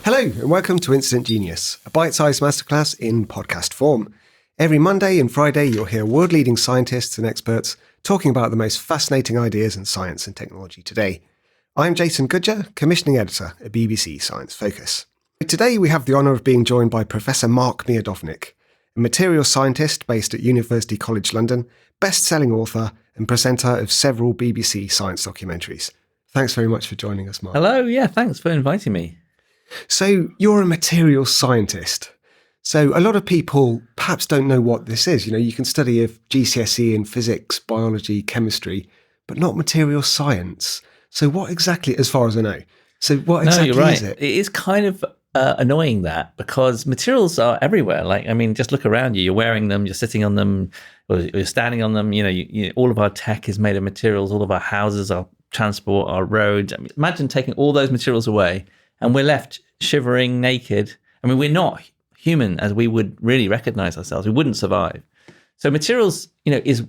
Hello and welcome to Instant Genius, a bite-sized masterclass in podcast form. Every Monday and Friday you'll hear world-leading scientists and experts talking about the most fascinating ideas in science and technology today. I'm Jason Goodger, Commissioning Editor at BBC Science Focus. Today we have the honour of being joined by Professor Mark Miodownik, a materials scientist based at University College London, best-selling author and presenter of several BBC science documentaries. Thanks very much for joining us, Mark. Hello, thanks for inviting me. So you're a materials scientist. So a lot of people perhaps don't know what this is. You know, you can study of GCSE in physics, biology, chemistry, but not materials science. So what exactly, as far as I know, You're right. is it? It is kind of annoying that because materials are everywhere. Just look around you. You're wearing them, you're sitting on them, or you're standing on them. All of our tech is made of materials. All of our houses, our transport, our roads. Imagine taking all those materials away and we're left shivering, naked. We're not human as we would really recognize ourselves. We wouldn't survive. So materials,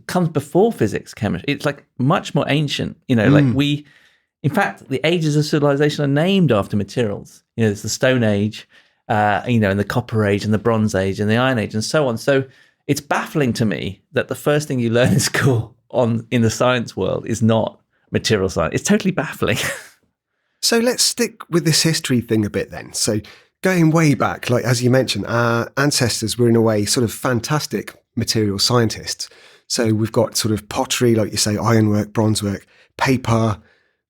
comes before physics, chemistry. It's like much more ancient. In fact, the ages of civilization are named after materials. There's the Stone Age, and the Copper Age and the Bronze Age and the Iron Age and so on. So it's baffling to me that the first thing you learn in school in the science world is not material science. It's totally baffling. So let's stick with this history thing a bit then. So going way back, like as you mentioned, our ancestors were in a way sort of fantastic material scientists. So we've got sort of pottery, like you say, ironwork, bronzework, paper,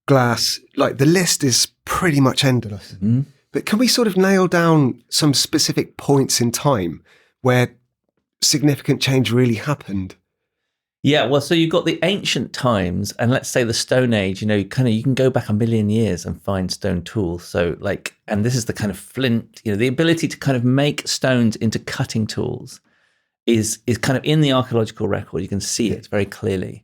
glass, like the list is pretty much endless. Mm-hmm. But can we sort of nail down some specific points in time where significant change really happened? Yeah, well, so you've got the ancient times, and let's say the Stone Age, you can go back a million years and find stone tools. So and this is the kind of flint, the ability to kind of make stones into cutting tools is kind of in the archaeological record. You can see it very clearly.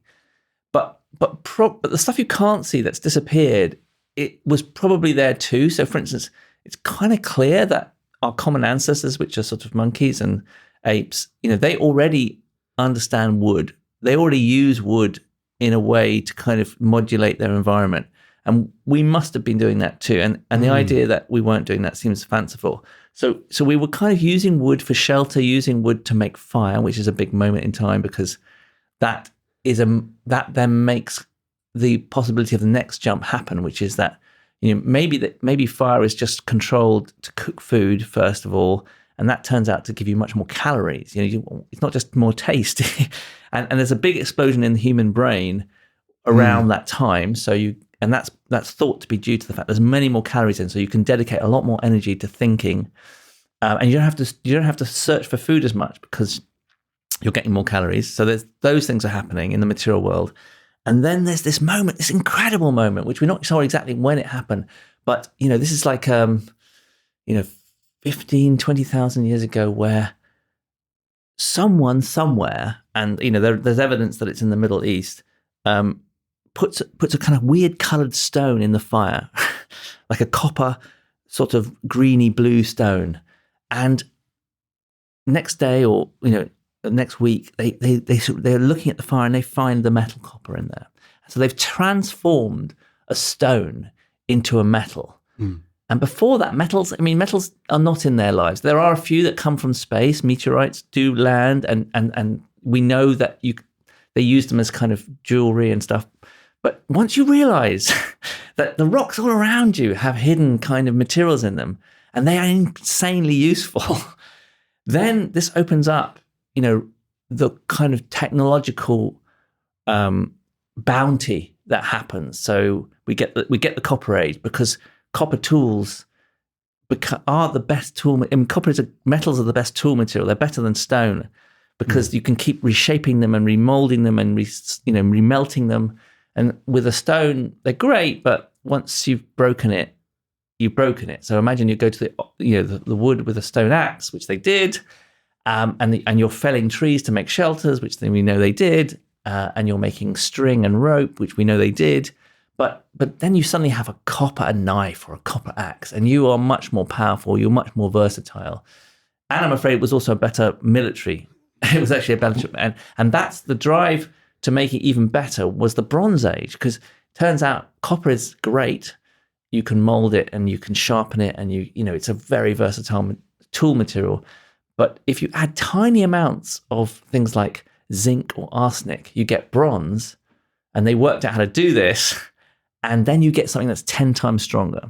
But the stuff you can't see that's disappeared, it was probably there too. So for instance, it's kind of clear that our common ancestors, which are sort of monkeys and apes, they already understand wood. They already use wood in a way to kind of modulate their environment. And we must have been doing that too. And the idea that we weren't doing that seems fanciful. So we were kind of using wood for shelter, using wood to make fire, which is a big moment in time because that then makes the possibility of the next jump happen, which is that maybe fire is just controlled to cook food first of all, and that turns out to give you much more calories. It's not just more taste. and there's a big explosion in the human brain around that time. And that's thought to be due to the fact there's many more calories in, so you can dedicate a lot more energy to thinking, and you don't have to search for food as much because you're getting more calories. So those things are happening in the material world. And then there's this moment, this incredible moment, which we're not sure exactly when it happened, but this is like 15, 20,000 years ago, where someone somewhere, and there's evidence that it's in the Middle East, puts a kind of weird coloured stone in the fire, like a copper sort of greeny blue stone. And next day or next week, they're looking at the fire and they find the metal copper in there. So they've transformed a stone into a metal. Mm. And before that, metals are not in their lives. There are a few that come from space. Meteorites do land, and we know that they use them as kind of jewelry and stuff. But once you realize that the rocks all around you have hidden kind of materials in them, and they are insanely useful, then this opens up, the kind of technological bounty that happens. So we get the Copper Age because copper tools are the best tool. Metals are the best tool material. They're better than stone because you can keep reshaping them and remolding them and remelting them. And with a stone, they're great, but once you've broken it, you've broken it. So imagine you go to the wood with a stone axe, which they did, and you're felling trees to make shelters, which then we know they did, and you're making string and rope, which we know they did. But then you suddenly have a copper knife or a copper axe, and you are much more powerful. You're much more versatile, and I'm afraid it was also a better military. It was actually a better, and that's the drive to make it even better was the Bronze Age, because it turns out copper is great you can mold it and you can sharpen it, and it's a very versatile tool material. But if you add tiny amounts of things like zinc or arsenic, you get bronze, and they worked out how to do this, and then you get something that's 10 times stronger.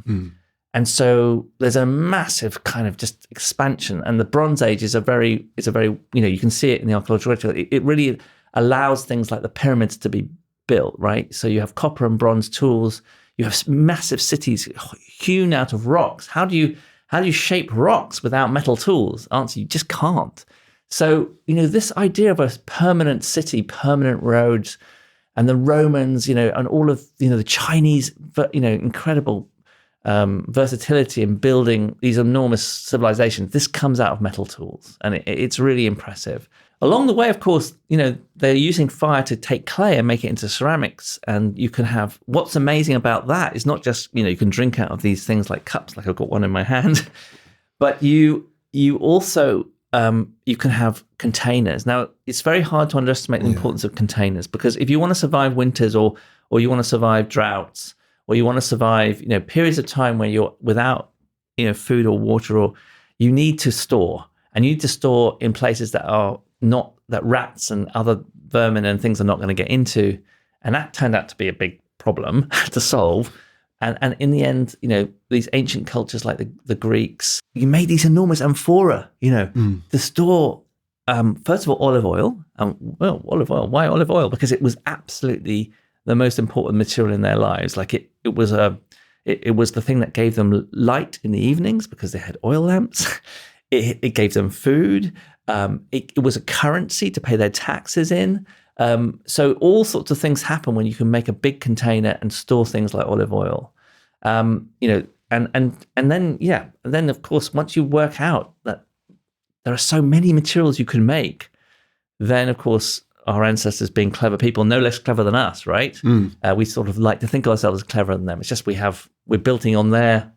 And so there's a massive kind of just expansion, and the Bronze Age is a very, you can see it in the archaeological. It really allows things like the pyramids to be built, right? So you have copper and bronze tools. You have massive cities hewn out of rocks. How do you shape rocks without metal tools? Answer: you just can't. So this idea of a permanent city, permanent roads, and the Romans, and all of the Chinese, incredible versatility in building these enormous civilizations. This comes out of metal tools, and it's really impressive. Along the way, of course, they're using fire to take clay and make it into ceramics. And you can have, what's amazing about that is not just, you can drink out of these things like cups, like I've got one in my hand, but you also, you can have containers. Now, it's very hard to underestimate the importance of containers, because if you want to survive winters or you want to survive droughts, or you want to survive, periods of time where you're without, food or water, or you need to store, and you need to store in places that are not, that rats and other vermin and things are not going to get into. And that turned out to be a big problem to solve. And in the end, these ancient cultures like the Greeks, you made these enormous amphora, to store, first of all, olive oil. Olive oil. Why olive oil? Because it was absolutely the most important material in their lives. Like it was the thing that gave them light in the evenings, because they had oil lamps. It gave them food. It was a currency to pay their taxes in. So all sorts of things happen when you can make a big container and store things like olive oil. And then of course, once you work out that there are so many materials you can make, then of course our ancestors, being clever people, no less clever than us, right? We sort of like to think of ourselves as cleverer than them. It's just we're building on their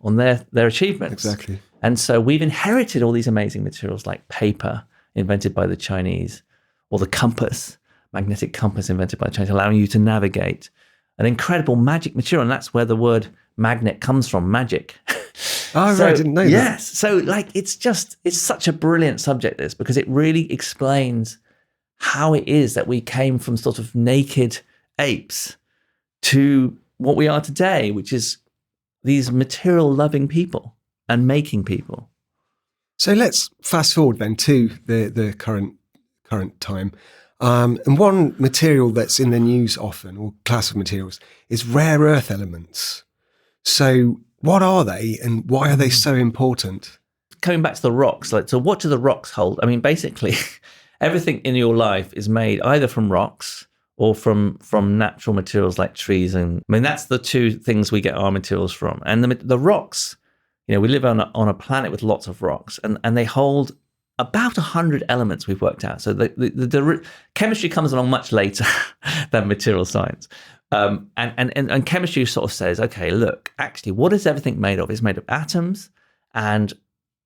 achievements. Exactly. And so we've inherited all these amazing materials like paper, invented by the Chinese, or the compass, magnetic compass invented by the Chinese, allowing you to navigate. An incredible magic material, and that's where the word magnet comes from, magic. Oh, right, I didn't know that. Yes. So it's such a brilliant subject, this, because it really explains how it is that we came from sort of naked apes to what we are today, which is these material-loving people and making people. So let's fast forward then to the current time. And one material that's in the news often, or class of materials, is rare earth elements. So what are they, and why are they so important? Coming back to the rocks, so what do the rocks hold? I mean, basically, everything in your life is made either from rocks or from natural materials like trees. And I mean, that's the two things we get our materials from. And the rocks, we live on a planet with lots of rocks, and they hold about 100 elements we've worked out. So the chemistry comes along much later than material science. And chemistry sort of says, okay, look, actually, what is everything made of? It's made of atoms. And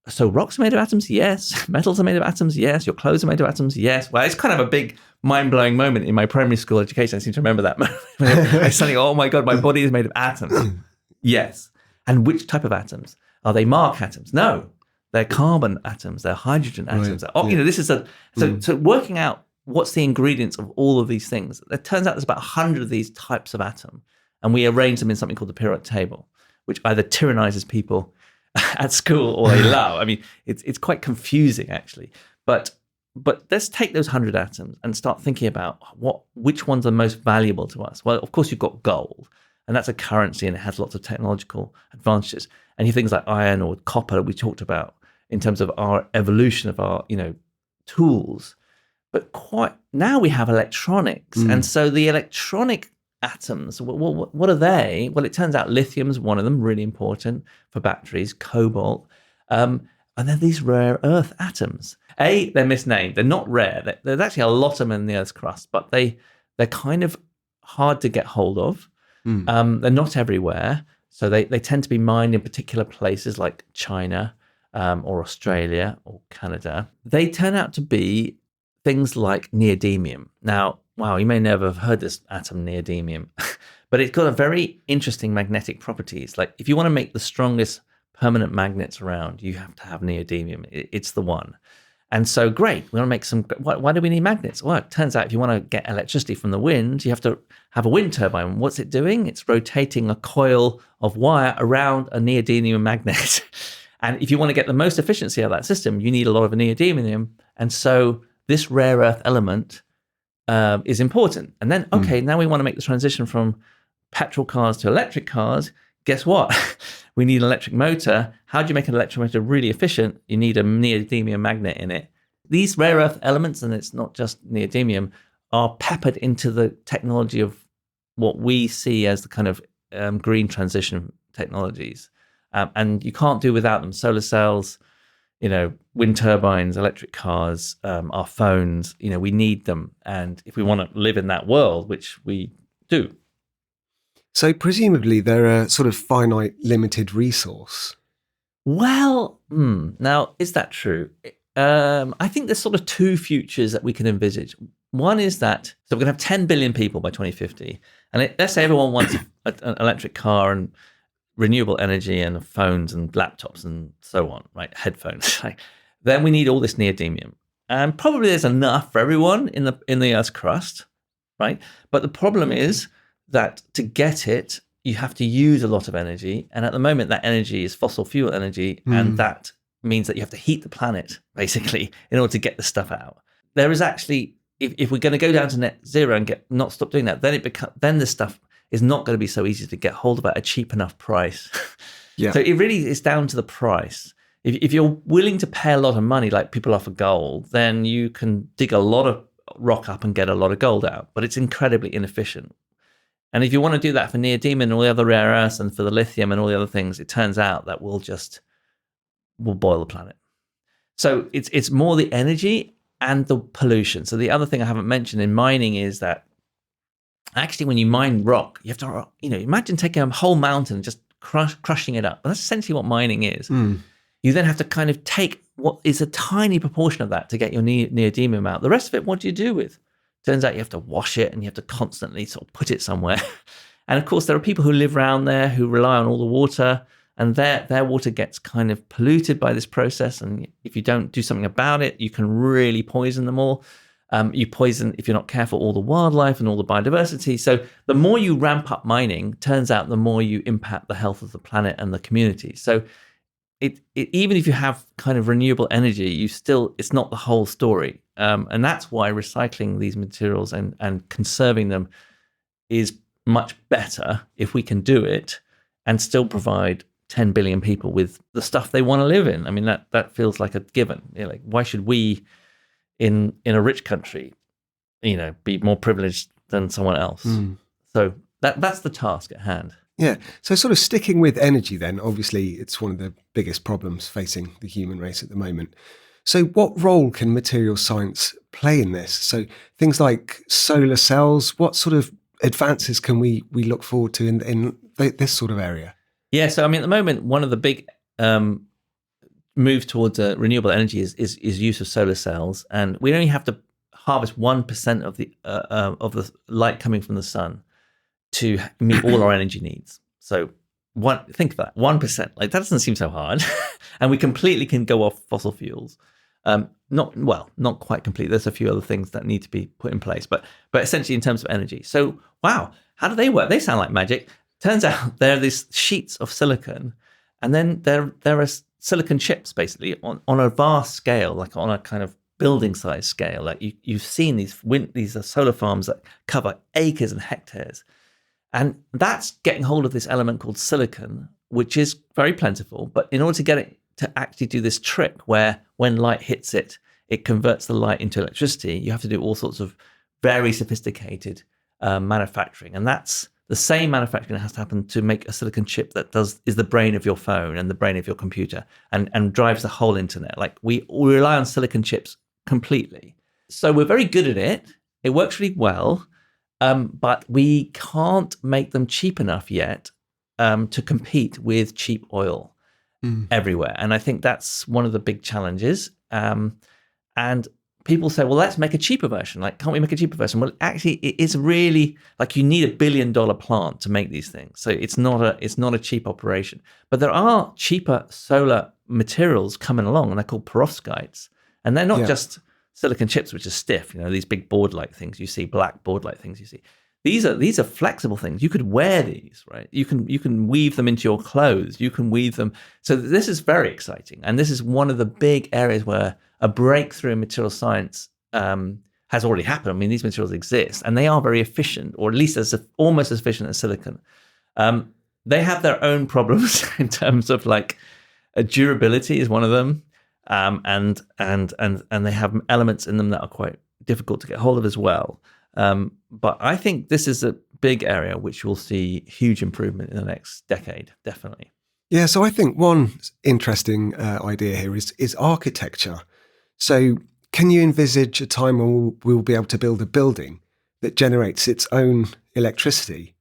so rocks are made of atoms? Yes. Metals are made of atoms? Yes. Your clothes are made of atoms? Yes. Well, it's kind of a big mind-blowing moment in my primary school education. I seem to remember that moment. I suddenly, oh my God, my body is made of atoms. Yes. And which type of atoms? Are they Mark atoms? No. They're carbon atoms. They're hydrogen atoms. Right. Oh, this is so working out what's the ingredients of all of these things. It turns out there's about 100 of these types of atom, and we arrange them in something called the periodic table, which either tyrannizes people at school or they love. I mean, it's quite confusing actually. But let's take those 100 atoms and start thinking about which ones are most valuable to us. Well, of course, you've got gold, and that's a currency, and it has lots of technological advantages. And you have things like iron or copper that we talked about in terms of our evolution of our, tools. But now we have electronics. And so the electronic atoms, what are they? Well, it turns out lithium is one of them, really important for batteries, cobalt. And then these rare earth atoms. They're misnamed. They're not rare. There's actually a lot of them in the Earth's crust, but they're kind of hard to get hold of. They're not everywhere. So they tend to be mined in particular places like China or Australia or Canada. They turn out to be things like neodymium. Now, wow, you may never have heard this atom, neodymium, but it's got a very interesting magnetic properties. Like if you want to make the strongest permanent magnets around, you have to have neodymium. It's the one. And so great, we want to make some, why do we need magnets? Well, it turns out if you want to get electricity from the wind, you have to have a wind turbine. What's it doing? It's rotating a coil of wire around a neodymium magnet. And if you want to get the most efficiency out of that system, you need a lot of neodymium. And so this rare earth element is important. And then, okay, now we want to make the transition from petrol cars to electric cars. Guess what? We need an electric motor. How do you make an electric motor really efficient? You need a neodymium magnet in it. These rare earth elements, and it's not just neodymium, are peppered into the technology of what we see as the kind of green transition technologies. And you can't do without them. Solar cells, wind turbines, electric cars, our phones, we need them. And if we want to live in that world, which we do. So presumably they're a sort of finite, limited resource. Well, now, is that true? I think there's sort of two futures that we can envisage. One is that, so we're going to have 10 billion people by 2050. And let's say everyone wants an electric car and renewable energy and phones and laptops and so on, right? Headphones. Then we need all this neodymium. And probably there's enough for everyone in the Earth's crust, right? But the problem is that to get it, you have to use a lot of energy. And at the moment, that energy is fossil fuel energy. And that means that you have to heat the planet, basically, in order to get the stuff out. There is actually, if we're going to go down to net zero and not stop doing that, then this stuff is not going to be so easy to get hold of at a cheap enough price. Yeah. So it really is down to the price. If you're willing to pay a lot of money, like people are for gold, then you can dig a lot of rock up and get a lot of gold out. But it's incredibly inefficient. And if you want to do that for neodymium and all the other rare earths and for the lithium and all the other things, it turns out that we'll boil the planet. So it's more the energy and the pollution. So the other thing I haven't mentioned in mining is that actually when you mine rock, you have to, imagine taking a whole mountain and just crushing it up. But that's essentially what mining is. You then have to kind of take what is a tiny proportion of that to get your neodymium out. The rest of it, what do you do with? Turns out you have to wash it and you have to constantly sort of put it somewhere. And of course, there are people who live around there who rely on all the water, and their water gets kind of polluted by this process. And if you don't do something about it, you can really poison them all. You poison, if you're not careful, all the wildlife and all the biodiversity. So the more you ramp up mining, turns out the more you impact the health of the planet and the community. So even if you have kind of renewable energy, it's not the whole story. And that's why recycling these materials and conserving them is much better if we can do it and still provide 10 billion people with the stuff they want to live in. I mean, that feels like a given. Like, why should we in a rich country, be more privileged than someone else? So that's the task at hand. Yeah. So sort of sticking with energy then, obviously it's one of the biggest problems facing the human race at the moment. So what role can material science play in this? So things like solar cells, what sort of advances can we look forward to in this sort of area? Yeah. So, I mean, at the moment, one of the big moves towards renewable energy is use of solar cells. And we only have to harvest 1% of the light coming from the sun to meet all our energy needs. So think of that, 1%. Like, that doesn't seem so hard. And we completely can go off fossil fuels. Not quite complete. There's a few other things that need to be put in place, but essentially in terms of energy. So, wow, how do they work? They sound like magic. Turns out there are these sheets of silicon, and then there are silicon chips basically on a vast scale, like on a kind of building size scale. Like you've seen these are solar farms that cover acres and hectares. And that's getting hold of this element called silicon, which is very plentiful. But in order to get it to actually do this trick where when light hits it, it converts the light into electricity, you have to do all sorts of very sophisticated manufacturing. And that's the same manufacturing that has to happen to make a silicon chip that is the brain of your phone and the brain of your computer and drives the whole internet. Like we rely on silicon chips completely. So we're very good at it. It works really well. But we can't make them cheap enough yet to compete with cheap oil everywhere. And I think that's one of the big challenges. And people say, well, let's make a cheaper version. Like, can't we make a cheaper version? Well, actually, it is really like you need $1 billion plant to make these things. So it's not a cheap operation. But there are cheaper solar materials coming along, and they're called perovskites. And they're not just silicon chips, which are stiff, these big board-like things you see, black board-like things you see. These are flexible things. You could wear these, right? You can weave them into your clothes. You can weave them. So this is very exciting. And this is one of the big areas where a breakthrough in material science has already happened. I mean, these materials exist, and they are very efficient, or at least almost as efficient as silicon. They have their own problems in terms of like durability is one of them, and they have elements in them that are quite difficult to get hold of as well. But I think this is a big area which will see huge improvement in the next decade, definitely. Yeah, so I think one interesting idea here is architecture. So can you envisage a time when we'll be able to build a building that generates its own electricity?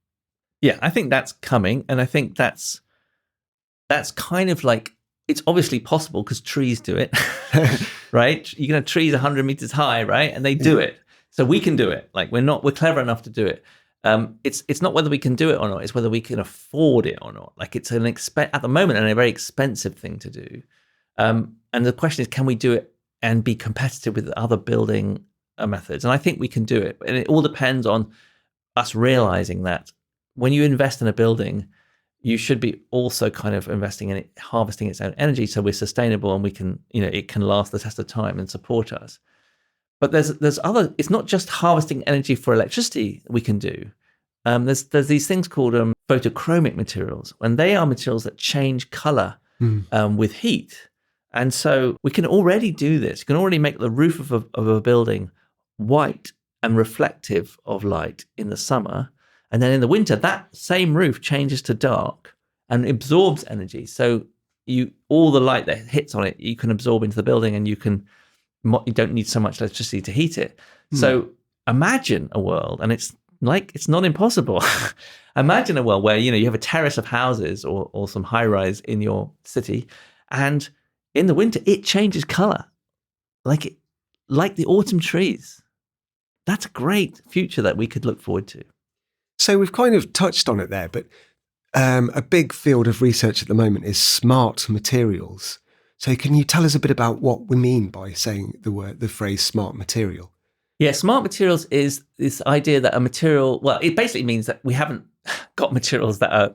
Yeah, I think that's coming. And I think that's kind of like, it's obviously possible because trees do it, right? You can have trees 100 meters high, right? And they do it. So we can do it. Like we're clever enough to do it. It's not whether we can do it or not. It's whether we can afford it or not. Like it's at the moment a very expensive thing to do. And the question is, can we do it and be competitive with other building methods? And I think we can do it. And it all depends on us realizing that when you invest in a building, you should be also kind of investing in it, harvesting its own energy, so we're sustainable and we can, it can last the test of time and support us. But there's other. It's not just harvesting energy for electricity we can do. There's these things called photochromic materials, and they are materials that change color with heat. And so we can already do this. You can already make the roof of a building white and reflective of light in the summer, and then in the winter that same roof changes to dark and absorbs energy. So all the light that hits on it you can absorb into the building, and you don't need so much electricity to heat it. So imagine a world, and it's not impossible. Imagine a world where, you have a terrace of houses or some high rise in your city, and in the winter it changes color like the autumn trees. That's a great future that we could look forward to. So we've kind of touched on it there, but a big field of research at the moment is smart materials. So can you tell us a bit about what we mean by saying the phrase smart material? Yeah, smart materials is this idea that a material, well, it basically means that we haven't got materials that are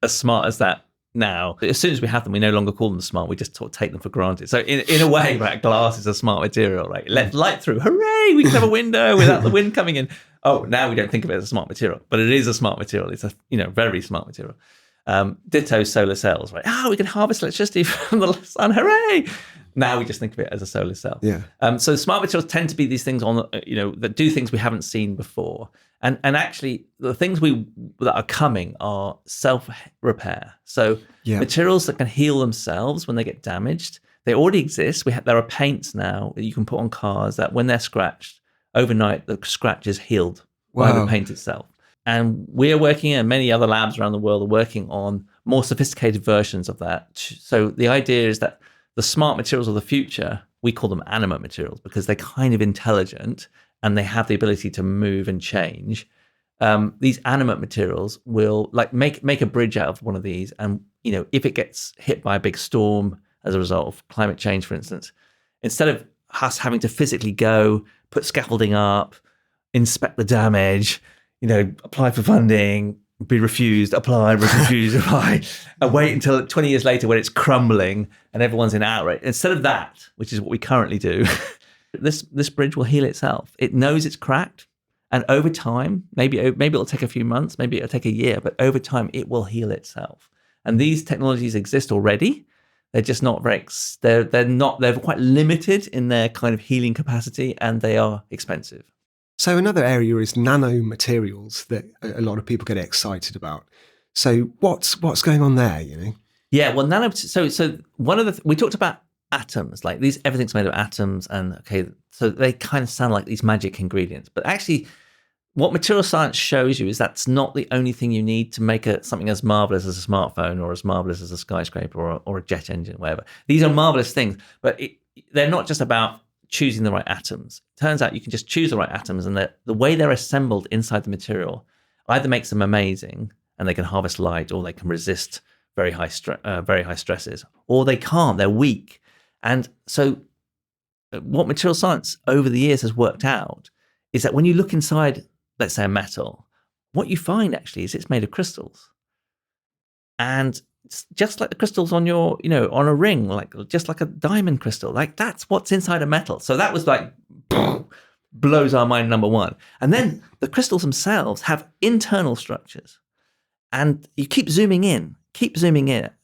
as smart as that now. As soon as we have them, we no longer call them smart. We just sort of take them for granted. So in a way, right, glass is a smart material, right? It lets light through. Hooray, we can have a window without the wind coming in. Oh, now we don't think of it as a smart material, but it is a smart material. It's a very smart material. Ditto solar cells, right? We can harvest electricity from the sun. Hooray! Now we just think of it as a solar cell. Yeah. So smart materials tend to be these things that do things we haven't seen before. And actually, the things that are coming are self-repair. So materials that can heal themselves when they get damaged. They already exist. There are paints now that you can put on cars that when they're scratched, overnight the scratch is healed by the paint itself. And we're working, and many other labs around the world are working on more sophisticated versions of that. So the idea is that the smart materials of the future, we call them animate materials because they're kind of intelligent and they have the ability to move and change. These animate materials will make a bridge out of one of these. And, if it gets hit by a big storm as a result of climate change, for instance, instead of us having to physically go, put scaffolding up, inspect the damage, apply for funding, be refused, apply, refused, apply, and wait until 20 years later when it's crumbling and everyone's in outrage. Instead of that, which is what we currently do, this bridge will heal itself. It knows it's cracked, and over time, maybe it'll take a few months, maybe it'll take a year, but over time it will heal itself. And these technologies exist already. They're just not they're quite limited in their kind of healing capacity, and they are expensive. So another area is nanomaterials that a lot of people get excited about. So what's going on there, Yeah, well, so one of we talked about atoms, like everything's made of atoms, and so they kind of sound like these magic ingredients. But actually, what material science shows you is that's not the only thing you need to make something as marvelous as a smartphone or as marvelous as a skyscraper or a jet engine, whatever. These are marvelous things, but they're not just about choosing the right atoms. Turns out you can just choose the right atoms, and the way they're assembled inside the material either makes them amazing, and they can harvest light, or they can resist very high stresses, or they can't. They're weak. And so, what material science over the years has worked out is that when you look inside, let's say, a metal, what you find actually is it's made of crystals. And it's just like the crystals on your, on a ring, just like a diamond crystal, like that's what's inside a metal. So that was like, blows our mind, number one. And then the crystals themselves have internal structures. And you keep zooming in.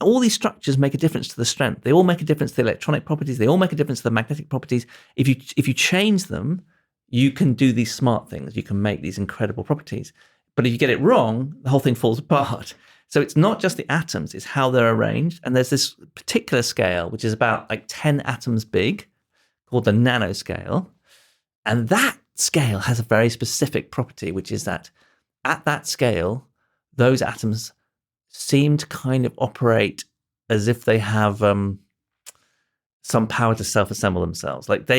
All these structures make a difference to the strength. They all make a difference to the electronic properties. They all make a difference to the magnetic properties. If you change them, you can do these smart things. You can make these incredible properties. But if you get it wrong, the whole thing falls apart. So it's not just the atoms, it's how they're arranged. And there's this particular scale, which is about like 10 atoms big, called the nanoscale. And that scale has a very specific property, which is that at that scale, those atoms seem to kind of operate as if they have some power to self-assemble themselves. Like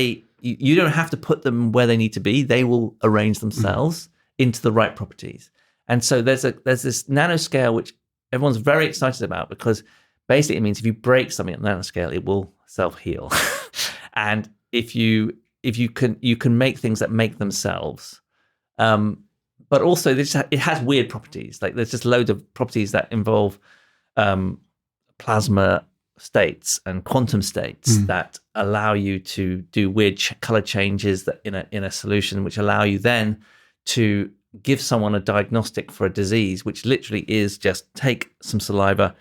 you don't have to put them where they need to be. They will arrange themselves into the right properties. And so there's this nanoscale, which everyone's very excited about, because basically it means if you break something at nanoscale, it will self-heal. And if you can make things that make themselves. But also it has weird properties. Like there's just loads of properties that involve plasma states and quantum states that allow you to do weird color changes that in a solution, which allow you then to give someone a diagnostic for a disease, which literally is just take some saliva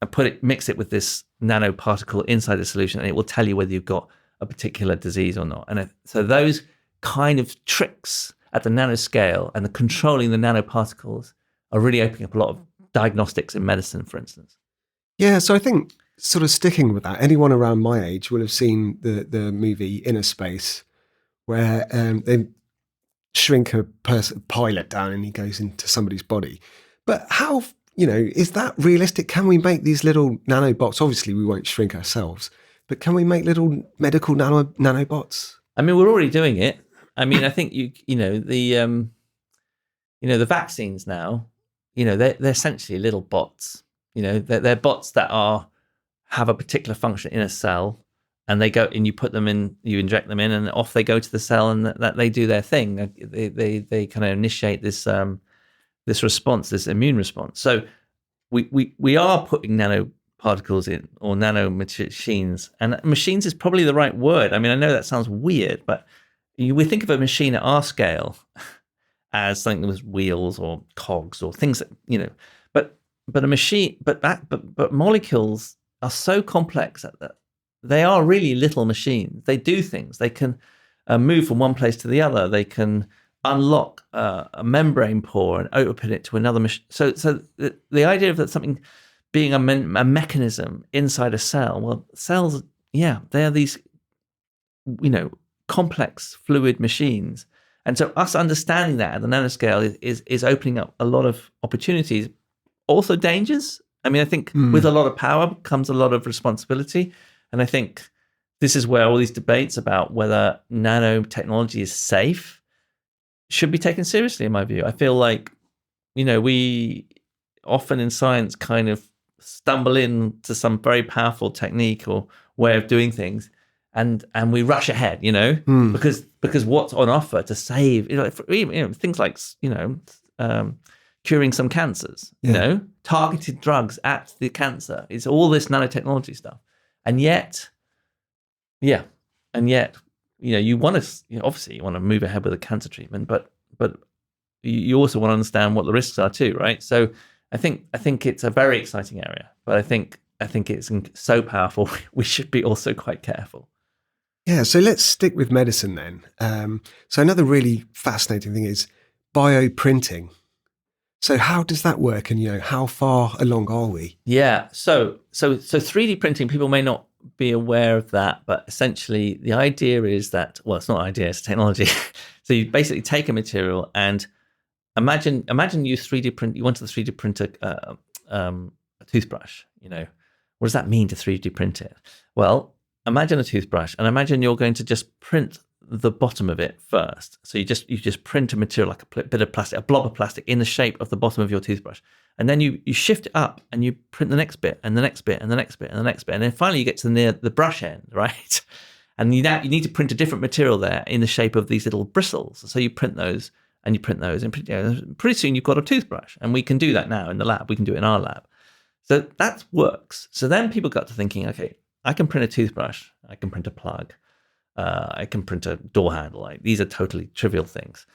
and mix it with this nanoparticle inside the solution, and it will tell you whether you've got a particular disease or not. And so those kind of tricks at the nanoscale and the controlling the nanoparticles are really opening up a lot of diagnostics in medicine, for instance. Yeah, so I think sort of sticking with that, anyone around my age will have seen the movie Inner Space, where they shrink a pilot down and he goes into somebody's body. But how, is that realistic? Can we make these little nanobots? Obviously, we won't shrink ourselves, but can we make little medical nanobots? I mean, we're already doing it. I mean, I think the vaccines now, they're essentially little bots. They're bots that have a particular function in a cell, and they go and you put them in, you inject them in, and off they go to the cell, and that they do their thing. They kind of initiate this response, this immune response. So we are putting nanoparticles in, or nano-machines, and machines is probably the right word. I mean, I know that sounds weird, but we think of a machine at our scale as something with wheels or cogs or things that, but a machine, but molecules are so complex that they are really little machines. They do things. They can move from one place to the other. They can unlock a membrane pore and open it to another machine. So the idea of that something being a mechanism inside a cell, well, cells, yeah, they are these, complex fluid machines. And so us understanding that at the nanoscale is opening up a lot of opportunities, also dangers. I mean, I think with a lot of power comes a lot of responsibility. And I think this is where all these debates about whether nanotechnology is safe should be taken seriously, in my view. I feel like, we often in science kind of stumble into some very powerful technique or way of doing things, and we rush ahead, because what's on offer to save, things like, curing some cancers, targeted drugs at the cancer. It's all this nanotechnology stuff. And yet, you want to, obviously you want to move ahead with a cancer treatment, but you also want to understand what the risks are too, right? So I think it's a very exciting area, but I think it's so powerful. We should be also quite careful. Yeah, so let's stick with medicine then. So another really fascinating thing is bioprinting. So how does that work, and how far along are we? Yeah, so 3D printing, people may not be aware of that, but essentially the idea is that, well, it's not an idea, it's technology. So you basically take a material and imagine you 3D print. You want to 3D print a toothbrush. What does that mean to 3D print it? Well, imagine a toothbrush, and imagine you're going to just print the bottom of it first. So you just print a material like a bit of plastic, a blob of plastic in the shape of the bottom of your toothbrush, and then you shift it up and you print the next bit and the next bit and the next bit and the next bit, and then finally you get to near the brush end, right? And you need to print a different material there in the shape of these little bristles. So you print those and you print those, and pretty soon you've got a toothbrush. And we can do that now in the lab. We can do it in our lab. So that works. So then people got to thinking, okay, I can print a toothbrush, I can print a plug, I can print a door handle. Like, these are totally trivial things.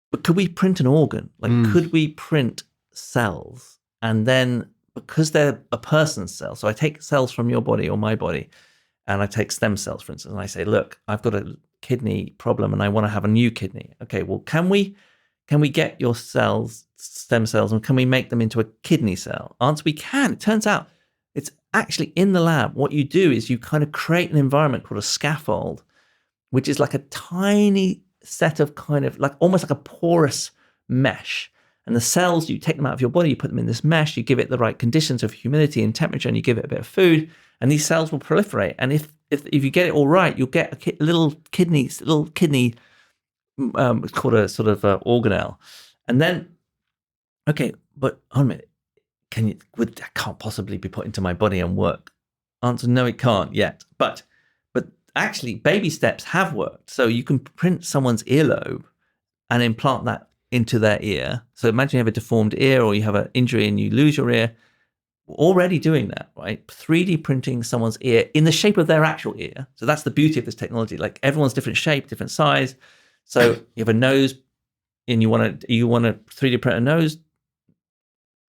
But could we print an organ? Like, could we print cells? And then, because they're a person's cell, so I take cells from your body or my body, and I take stem cells, for instance, and I say, look, I've got a kidney problem and I want to have a new kidney. Okay, well, can we get your cells, stem cells, and can we make them into a kidney cell? Answer, we can. It turns out it's actually in the lab. What you do is you kind of create an environment called a scaffold, which is like a tiny set of kind of like almost like a porous mesh. And the cells, you take them out of your body, you put them in this mesh, you give it the right conditions of humidity and temperature, and you give it a bit of food, and these cells will proliferate. And if you get it all right, you'll get a little kidney, it's called a sort of organelle. And then, okay, but hold a minute, that can't possibly be put into my body and work? Answer, no, it can't yet. But actually, baby steps have worked. So you can print someone's earlobe and implant that into their ear. So imagine you have a deformed ear, or you have an injury and you lose your ear. We're already doing that, right? 3D printing someone's ear in the shape of their actual ear. So that's the beauty of this technology. Like, everyone's different shape, different size. So you have a nose and you want to 3D print a nose,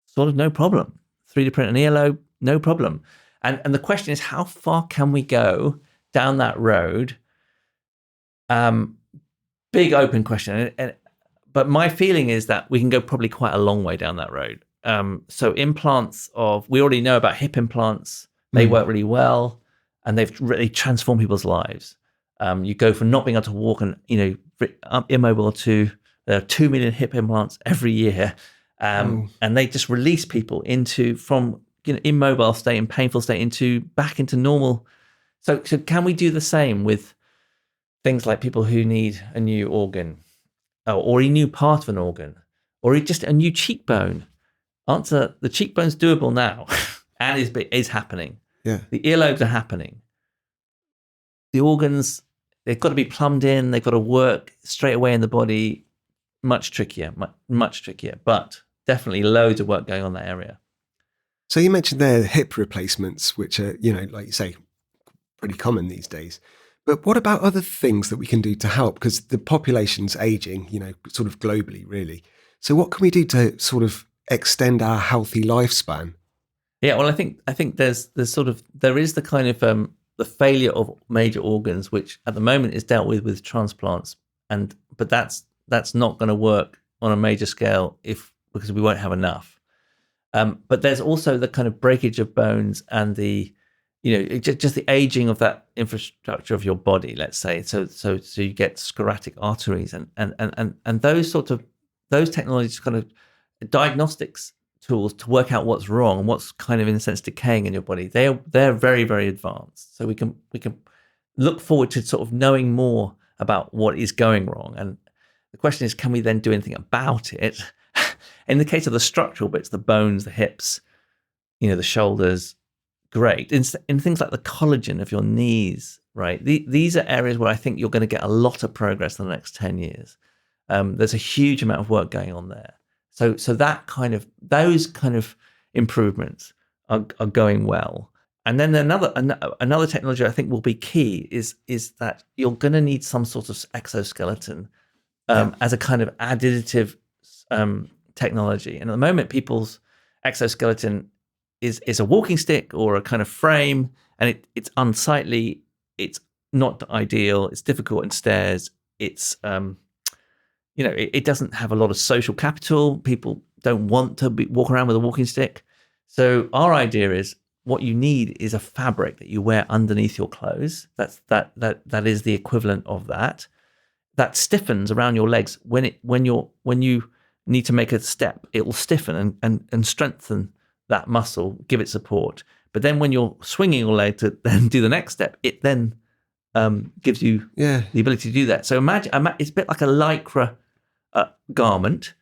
sort of no problem. 3D print an earlobe, no problem. And the question is, how far can we go down that road? Big open question. But my feeling is that we can go probably quite a long way down that road. So implants we already know about hip implants. They work really well, and they've really transformed people's lives. You go from not being able to walk and, immobile to there are 2 million hip implants every year. And they just release people from immobile state and painful state back into normal. So can we do the same with things like people who need a new organ, or a new part of an organ, or just a new cheekbone? Answer, the cheekbone's doable now and is happening. Yeah. The earlobes are happening. The organs, they've got to be plumbed in. They've got to work straight away in the body. Much trickier, much trickier, but definitely loads of work going on in that area. So you mentioned there hip replacements, which are, like you say, pretty common these days. But what about other things that we can do to help? Because the population's aging, sort of globally, really. So what can we do to sort of extend our healthy lifespan? Yeah, well, I think there is the kind of the failure of major organs, which at the moment is dealt with transplants, but that's not going to work on a major scale because we won't have enough. But there's also the kind of breakage of bones and the just the aging of that infrastructure of your body, let's say. So you get sclerotic arteries and those technologies, kind of diagnostics tools to work out what's wrong and what's kind of in a sense decaying in your body. They're very, very advanced. So we can look forward to sort of knowing more about what is going wrong. And the question is, can we then do anything about it? In the case of the structural bits, the bones, the hips, the shoulders, great. In things like the collagen of your knees, right? These are areas where I think you're going to get a lot of progress in the next 10 years. There's a huge amount of work going on there. So those kind of improvements are going well. And then another technology I think will be key is that you're going to need some sort of exoskeleton as a kind of additive technology. And at the moment, people's exoskeleton is a walking stick or a kind of frame, and it's unsightly. It's not ideal. It's difficult in stairs. It's it doesn't have a lot of social capital. People don't want to walk around with a walking stick. So our idea is, what you need is a fabric that you wear underneath your clothes. That is the equivalent of that stiffens around your legs when you need to make a step. It will stiffen and strengthen that muscle, give it support, But then when you're swinging your leg to then do the next step, it then gives you the ability to do that. So imagine it's a bit like a lycra garment.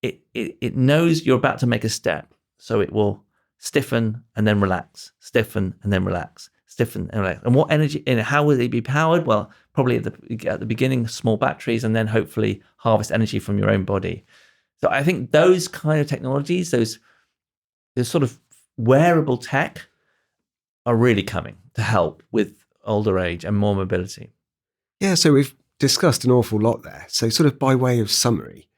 It knows you're about to make a step, so it will stiffen and then relax, stiffen and then relax, stiffen and relax. And what energy? And how will it be powered? Well, probably at the beginning, small batteries, and then hopefully harvest energy from your own body. So I think those kind of technologies, those sort of wearable tech, are really coming to help with older age and more mobility. Yeah, so we've discussed an awful lot there. So sort of by way of summary,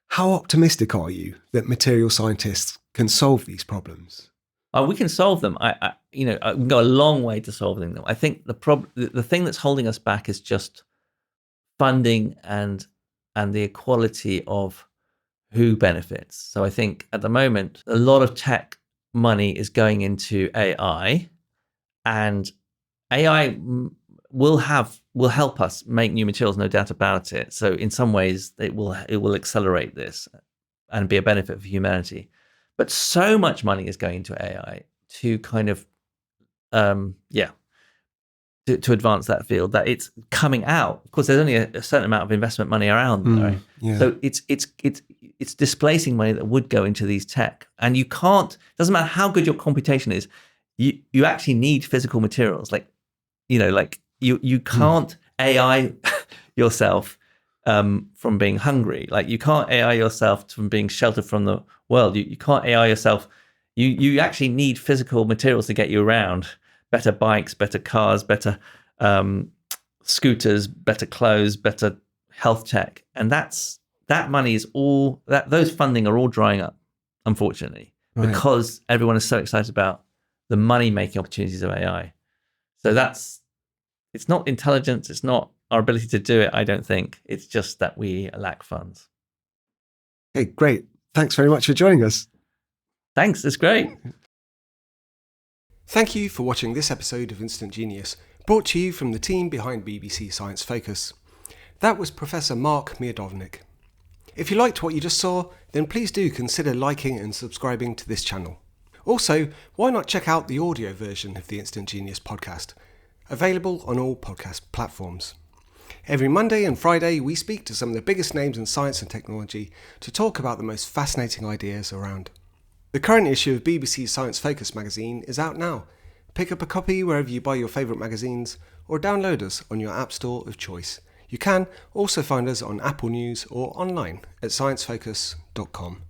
how optimistic are you that material scientists can solve these problems? We can solve them. I can go a long way to solving them. I think the thing that's holding us back is just funding and the equality of who benefits. So I think at the moment, a lot of tech money is going into AI, and AI will help us make new materials, no doubt about it. So in some ways, it will accelerate this and be a benefit for humanity. But so much money is going into AI to kind of to advance that field that it's coming out. Of course, there's only a certain amount of investment money around, right? Yeah. So it's displacing money that would go into these tech, and you can't. Doesn't matter how good your computation is, you actually need physical materials. You can't AI yourself from being hungry. Like you can't AI yourself from being sheltered from the world. You can't AI yourself. You actually need physical materials to get you around. Better bikes, better cars, better scooters, better clothes, better health tech. And that money is all, those funding are all drying up, unfortunately, because everyone is so excited about the money-making opportunities of AI. So it's not intelligence, it's not our ability to do it, I don't think. It's just that we lack funds. Okay, great. Thanks very much for joining us. Thanks, it's great. Thank you for watching this episode of Instant Genius, brought to you from the team behind BBC Science Focus. That was Professor Mark Miodownik. If you liked what you just saw, then please do consider liking and subscribing to this channel. Also, why not check out the audio version of the Instant Genius podcast, available on all podcast platforms. Every Monday and Friday, we speak to some of the biggest names in science and technology to talk about the most fascinating ideas around. The current issue of BBC Science Focus magazine is out now. Pick up a copy wherever you buy your favourite magazines, or download us on your app store of choice. You can also find us on Apple News or online at sciencefocus.com.